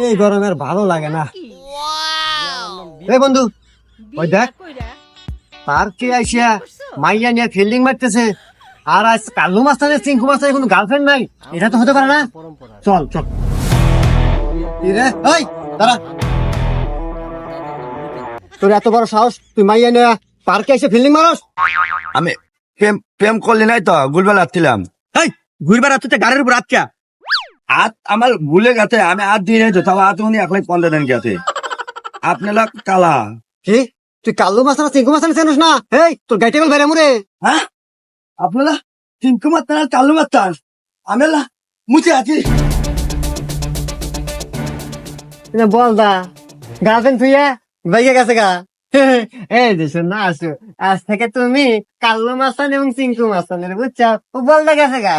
এই গরমে আর ভালো লাগে না। এই বন্ধু, ওই দেখ পার্কে আইসিয়া মাইয়া নিয়ে ফিল্ডিং মারতেছে, আর আজ কালু মাস্তানের চিঙ্কু মাস্তানের কোনো গার্লফ্রেন্ড নাই। এটা তো হতে পারে না। চল চল। কি রে, ওই দাঁড়া, তোর এত বড় সাহস, তুই মাইয়া নিয়ে পার্কে এসে ফিল্ডিং মারস? আমি প্রেম প্রেম করলি নাই তো, গুলবেল আসছিলাম। এই ঘুরবার তুই গাড়ির উপর আটকা। হাত আমার ভুলে গেছে, আমি হাত দিয়ে নাই তো, তাও হাত উনি একলাই 15 দিন গেছে। আপনারা কালা। কি তুই কালু মাস্তান চিঙ্কু মাস্তান চেনস না? এই তোর গাড়ি টেবিল বাইরে মুরে। হ্যাঁ, আপনারা চিঙ্কু মাত্তান আর কালু মাত্তান, আমি মুছে আছি। বল দা গার্লফ্রেন্ড তুই বাইকে গেছে গা। এই দেশো না আসো, আজ থেকে তুমি কাল্লু মাস্তান এবং চিঙ্কু মাস্তানের বুঝছো, ও বলদা গেছে গা।